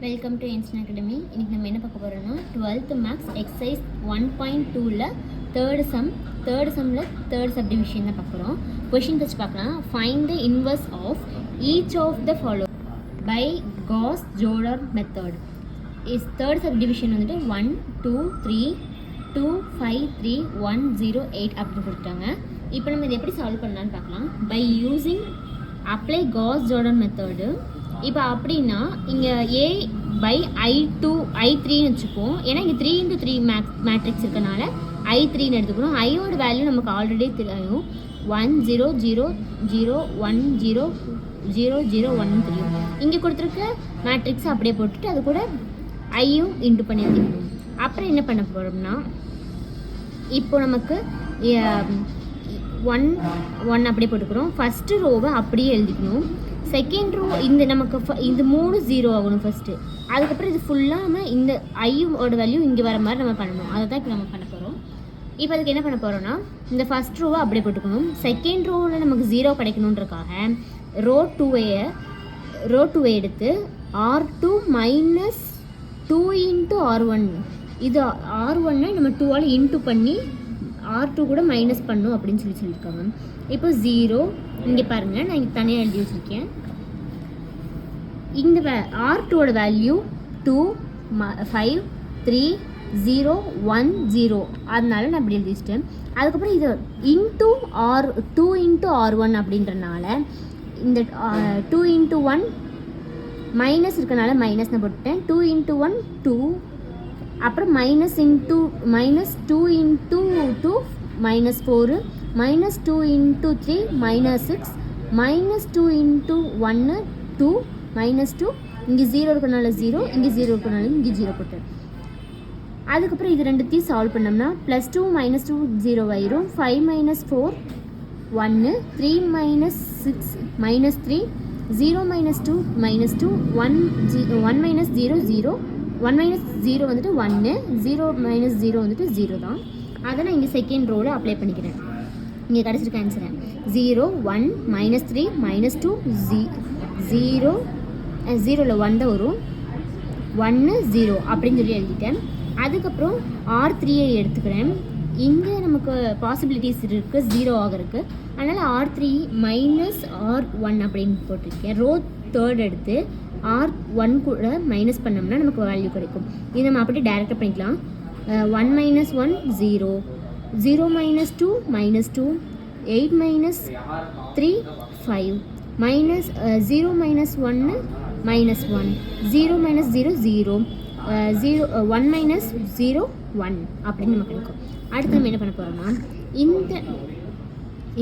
Welcome to instance academy. இன்றைக்கி நம்ம என்ன பார்க்க போகிறோம்னா 12th மேக்ஸ் எக்ஸசைஸ் 1.2ல் தேர்டு சம்மில் தேர்ட் சப்டிவிஷன் தான் பார்க்குறோம். கொஷின் ஃபஸ்ட் பார்க்கலாம். Find the inverse of each of the follow by Gauss Jordan method. Third subdivision வந்துட்டு 1 2 3 2 5 3 1 0 8 அப்படின்னு கொடுத்துட்டாங்க. இப்போ நம்ம இதை எப்படி சால்வ் பண்ணலான்னு பார்க்கலாம். By using apply Gauss Jordan method. இப்போ அப்படின்னா இங்கே a பை I2 I3ன்னு வச்சுப்போம். ஏன்னா இங்கே 3x3 மேட்ரிக்ஸ் இருக்கனால I3ன்னு எடுத்துக்கணும். ஐயோட வேல்யூ நமக்கு ஆல்ரெடி தெரியும். 1 0 0 0 1 0 0 0 1 தெரியும். இங்கே கொடுத்துருக்க மேட்ரிக்ஸ் அப்படியே போட்டுட்டு அது கூட ஐயும் இன்ட்டு பண்ணி வச்சுக்கணும். அப்புறம் என்ன பண்ண போகிறோம்னா இப்போ நமக்கு 1 1 அப்படியே போட்டுக்கிறோம். ஃபஸ்ட்டு ரோவை அப்படியே எழுதிக்கணும். செகண்ட் ரோ இந்த நமக்கு இது 3 0 ஆகணும் ஃபஸ்ட்டு. அதுக்கப்புறம் இது ஃபுல்லாக நம்ம இந்த ஐயோட வேல்யூ இங்கே வர மாதிரி நம்ம பண்ணணும். அதை தான் இப்போ நம்ம பண்ண போகிறோம். இப்போ அதுக்கு என்ன பண்ண போகிறோம்னா இந்த ஃபஸ்ட் ரோவை அப்படியே போட்டுக்கணும். செகண்ட் ரோவில் நமக்கு 0 கிடைக்கணுன்றக்காக ரோ 2 எடுத்து R2 மைனஸ் 2 இன்ட்டு R1. இது R1 நம்ம 2ஆல் இன்ட்டு பண்ணி R2 கூட மைனஸ் பண்ணும் அப்படின்னு சொல்லியிருக்காங்க. இப்போ 0 இங்கே பாருங்கள், நான் இங்கே தனியாக எழுதி வச்சுருக்கேன். இந்த R2ஓட வேல்யூ 2 5 3 0 1 0, அதனால நான் இப்படி எழுதி வச்சிட்டேன். அதுக்கப்புறம் இது இன்ட்டு R2 இன்ட்டு R1 அப்படின்றனால இந்த 2 இன்ட்டு 1 மைனஸ் இருக்கனால மைனஸ் நான் போட்டுட்டேன். 2 இன்ட்டு 1 2, அப்புறம் minus 2 into 2 minus 4, minus 2 into 3 minus 6, minus 2 into 1 2 minus 2, இங்கே 0 இருக்கனால 0, இங்கே 0 இருக்கனால இங்கே 0 போட்டேன். அதுக்கப்புறம் இது ரெண்டுத்தையும் சால்வ் பண்ணோம்னா ப்ளஸ் 2 மைனஸ் 2 0 ஆயிரும். 5 minus 4 1, 3 minus 6 minus 3, 0 minus 2 minus 2, 1 minus 0 0, 1 minus 0 வந்துட்டு 1, 0 மைனஸ் 0 வந்துட்டு 0 தான். அதை நான் இங்கே செகண்ட் ரோவில் அப்ளை பண்ணிக்கிறேன். இங்கே கிடச்சிருக்க ஆன்சரை 0 1 மைனஸ் 3 மைனஸ் 2 0 0ல் 1 தான் வரும். 1 0 அப்படின்னு சொல்லி எழுதிட்டேன். அதுக்கப்புறம் R3ஐ எடுத்துக்கிறேன். இங்கே நமக்கு பாசிபிலிட்டிஸ் இருக்குது 0 ஆகிறதுக்கு. அதனால் R3 மைனஸ் R1 அப்படின்னு போட்டிருக்கேன். ரோ தேர்ட் எடுத்து R1 கூட மைனஸ் பண்ணோம்னா நமக்கு வேல்யூ கிடைக்கும். இது நம்ம அப்படியே டைரெக்டாக பண்ணிக்கலாம். 1 minus 1 0, 0 minus 2 minus 2, 8 minus 3 5, minus 0 minus 1 minus 1, 0 minus 0 0, 1 minus 0 1 அப்படின்னு நமக்கு கிடைக்கும். அடுத்து நம்ம என்ன பண்ண போகிறோம்னா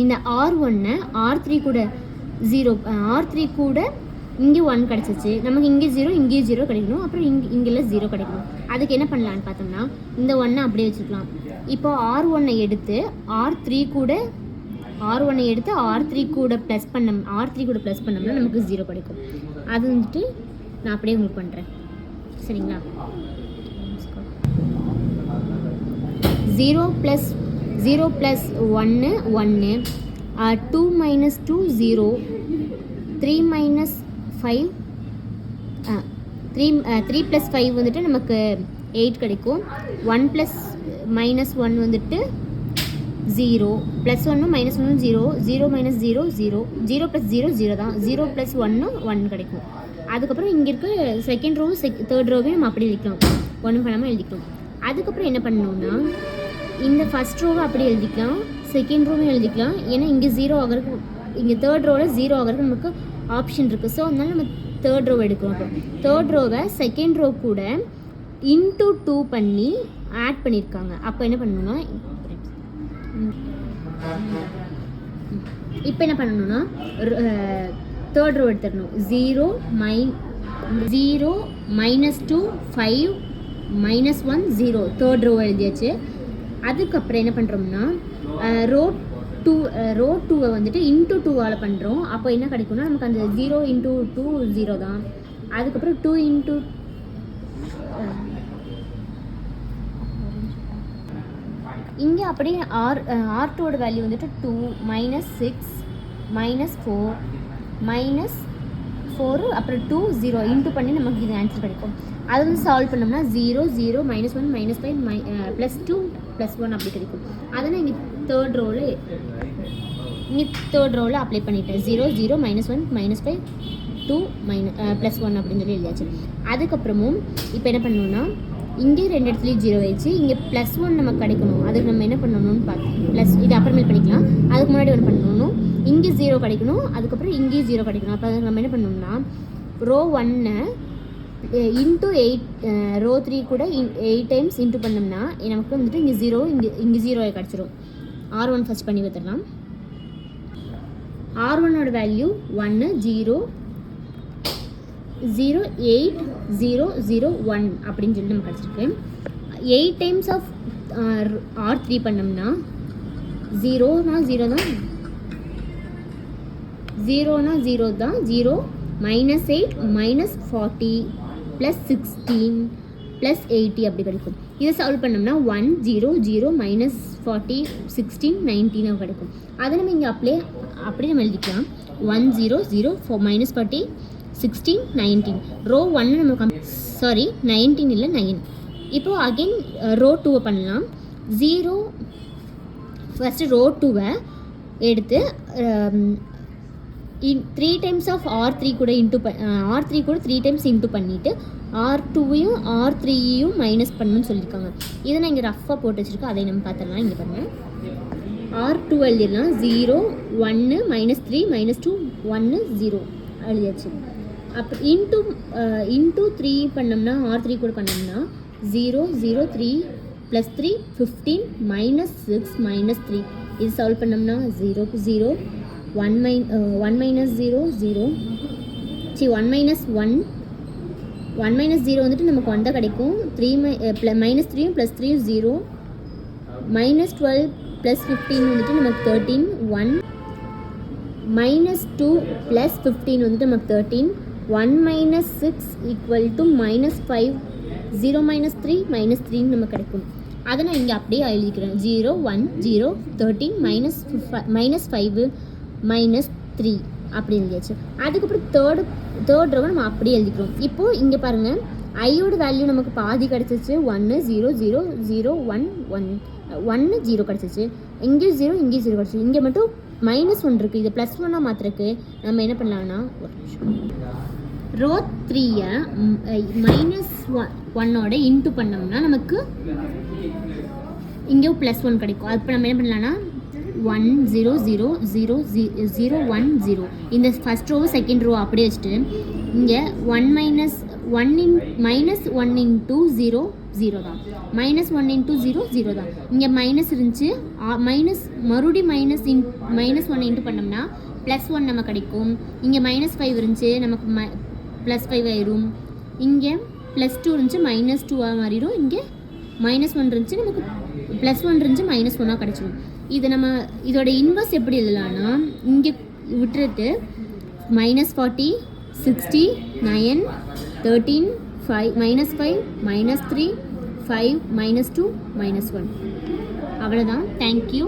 இந்த R1 R3 கூட 0, R3 கூட இங்கே 1 கிடச்சிச்சு. நமக்கு இங்கே 0 இங்கே 0 கிடைக்கணும். அப்புறம் இங்கெல்லாம் 0 கிடைக்கணும். அதுக்கு என்ன பண்ணலான்னு பார்த்தோம்னா இந்த 1 அப்படியே வச்சுக்கலாம். இப்போ R1 எடுத்து R3 கூட ப்ளஸ் பண்ணோம்னா நமக்கு 0 கிடைக்கும். அது வந்துட்டு நான் அப்படியே உங்களுக்கு பண்ணுறேன், சரிங்களா? 0 ப்ளஸ் 1 1, 2 மைனஸ் 2 0, 3 மைனஸ் 5 3 ப்ளஸ் 5 வந்துட்டு நமக்கு 8 கிடைக்கும். 1 ப்ளஸ் மைனஸ் 1 வந்துட்டு 0, ப்ளஸ் 1 மைனஸ் 1 0, 0 மைனஸ் 0 0, 0 ப்ளஸ் 0 0 தான். 0 ப்ளஸ் 1 1 கிடைக்கும். அதுக்கப்புறம் இங்கே இருக்க செகண்ட் ரோவும் தேர்ட் ரோவையும் நம்ம அப்படி எழுதிக்கலாம், ஒன்றும் பண்ணாமல் எழுதிக்கலாம். அதுக்கப்புறம் என்ன பண்ணணும்னா இந்த ஃபஸ்ட் ரோவை அப்படி எழுதிக்கலாம், செகண்ட் ரோவும் எழுதிக்கலாம். ஏன்னா இங்கே 0 ஆகிறதுக்கு, இங்கே தேர்ட் ரோவில் 0 ஆகிறதுக்கு நமக்கு ஆப்ஷன் இருக்குது. ஸோ அதனால நம்ம தேர்ட் ரோவை எடுக்கிறோம். அப்போ தேர்ட் ரோவை செகண்ட் ரோ கூட இன்ட்டு 2 பண்ணி ஆட் பண்ணியிருக்காங்க. அப்போ என்ன பண்ணணும்னா இப்போ என்ன பண்ணணும்னா தேர்ட் ரோ எடுத்துடணும். 0 மைனஸ் 2 5 மைனஸ் 1 0 தேர்ட் ரோ எழுதியாச்சு. அதுக்கப்புறம் என்ன பண்ணுறோம்னா ரோ 2வை வந்துட்டு இன்ட்டு 2ஆல் பண்ணுறோம். அப்போ என்ன கிடைக்கும்னா நமக்கு அந்த 0 இன்ட்டு 2 0 தான். அதுக்கப்புறம் 2 இன்ட்டு இங்கே அப்படியே R2ஓட வேல்யூ வந்துட்டு 2 மைனஸ் 6 மைனஸ் 4 மைனஸ் 4 அப்புறம் 2 0 இன்ட்டு பண்ணி நமக்கு இது ஆன்சர் கிடைக்கும். அதை வந்து சால்வ் பண்ணோம்னா 0 0 -1 -5 +2 +1 அப்படி கிடைக்கும். அதை நான் இங்கே தேர்ட் ரோவில் அப்ளை பண்ணிட்டேன். 0 0 -1 -5 2 +1 அப்படின்னு சொல்லி எழுதியாச்சு. அதுக்கப்புறமும் இப்போ என்ன பண்ணணும்னா இங்கே 2 இடத்துலையும் 0 ஆயிடுச்சு. இங்கே +1 நமக்கு கிடைக்கணும். அதுக்கு நம்ம என்ன பண்ணணும்னு பார்த்து இது அப்புறமேல் பண்ணிக்கலாம். அதுக்கு முன்னாடி ஒன்று பண்ணணும், இங்கே 0 கிடைக்கணும், அதுக்கப்புறம் இங்கேயும் 0 கிடைக்கணும். அப்போ அதுக்கு நம்ம என்ன பண்ணணும்னா ரோ 1 இன்ட்டு 8 ரோ 3 கூட 8 டைம்ஸ் இன்ட்டு பண்ணோம்னா நமக்கு வந்துட்டு இங்கே 0 இங்கே 0 கிடச்சிரும். R1 ஃபஸ்ட் பண்ணி வைத்துடலாம். R1ஓட வேல்யூ 1 0 0 8 0 0 1 அப்படின்னு சொல்லி நமக்கு கிடச்சிருக்கு. 8 டைம்ஸ் ஆஃப் R3 பண்ணோம்னா 0னா 0 தான், 0னா 0 தான், 0 -8 -40 +16 +80 அப்படி கிடைக்கும். இதை சால்வ் பண்ணோம்னா 1 0 0 -40 16 19 கிடைக்கும். அதை நம்ம இங்கே அப்படியே நம்ம எழுதிக்கலாம். 1 0 0 -40 16 19 ரோ 1 நம்ம 19 இல்லை 9. இப்போது அகெயின் ரோ 2 பண்ணலாம். 0 ஃபஸ்ட்டு ரோ 2 எடுத்து 3 டைம்ஸ் ஆஃப் R3 கூட R3 கூட 3 டைம்ஸ் இன்ட்டு பண்ணிவிட்டு R2வையும் R3யையும் மைனஸ் பண்ணணும்னு சொல்லியிருக்காங்க. இதை நான் இங்கே ரஃபாக போட்டு வச்சுருக்கேன். அதை நம்ம பார்த்துடலாம். இங்கே பாருங்கள், R2 எழுதிடலாம். 0 1 -3 -2 1 0 எழுதியாச்சு. அப்போ இன்ட்டு 3 பண்ணோம்னா R3 கூட பண்ணோம்னா 0 0 3 +3 15 -6 -3 இது சால்வ் பண்ணோம்னா 0 0 1 -0 0 1 -0 வந்துட்டு நமக்கு 1 தான் கிடைக்கும். -3 +3 0 -12 +15 வந்துட்டு நமக்கு 13 1 -2 +15 வந்துட்டு நமக்கு 13 1 -6 -5 0 -3 -3 நமக்கு கிடைக்கும். அதை நான் இங்கே அப்படியே எழுதிக்கிறேன். 0 1 0 13 -5 -3 அப்படி எழுதியாச்சு. அதுக்கப்புறம் தேர்ட் ரோ நம்ம அப்படியே எழுதிக்கிறோம். இப்போது இங்கே பாருங்கள், ஐயோட வேல்யூ நமக்கு பாதி கிடச்சிச்சு. 1 0 0 0 1 1 0 கிடச்சிச்சு. இங்கே 0 இங்கே 0 கிடச்சிச்சு. இங்கே மட்டும் -1 இருக்குது. இது +1 மாத்திரக்கு நம்ம என்ன பண்ணலாம்னா ரோ 3 -1ஓட இன்ட்டு பண்ணோம்னா நமக்கு இங்கே +1 கிடைக்கும். அப்போ நம்ம என்ன பண்ணலாம்னா 1 0 0 0 0 1 0 இந்த ஃபஸ்ட் ரோ செகண்ட் ரோ அப்படியே வச்சுட்டு இங்கே 1 -1 × 0 0 தான், -1 × 0 0 தான். இங்கே மைனஸ் இருந்துச்சு, மறுபடியும் -1 இன்ட்டு பண்ணோம்னா +1 நமக்கு கிடைக்கும். இங்கே -5 இருந்துச்சு, நமக்கு +5 ஆயிரும். இங்கே +2 இருந்துச்சு, -2 மாறிடும். இங்கே -1 இருந்துச்சு, நமக்கு +1 இருந்துச்சு, -1 கிடச்சிடும். இது நம்ம இதோட இன்வர்ஸ் எப்படி எழுதலாம்னா இங்கே விட்டுட்டு -40 60 9 13 5 -5 -3 5 -2 -1 அவ்வளோதான். தேங்க்யூ.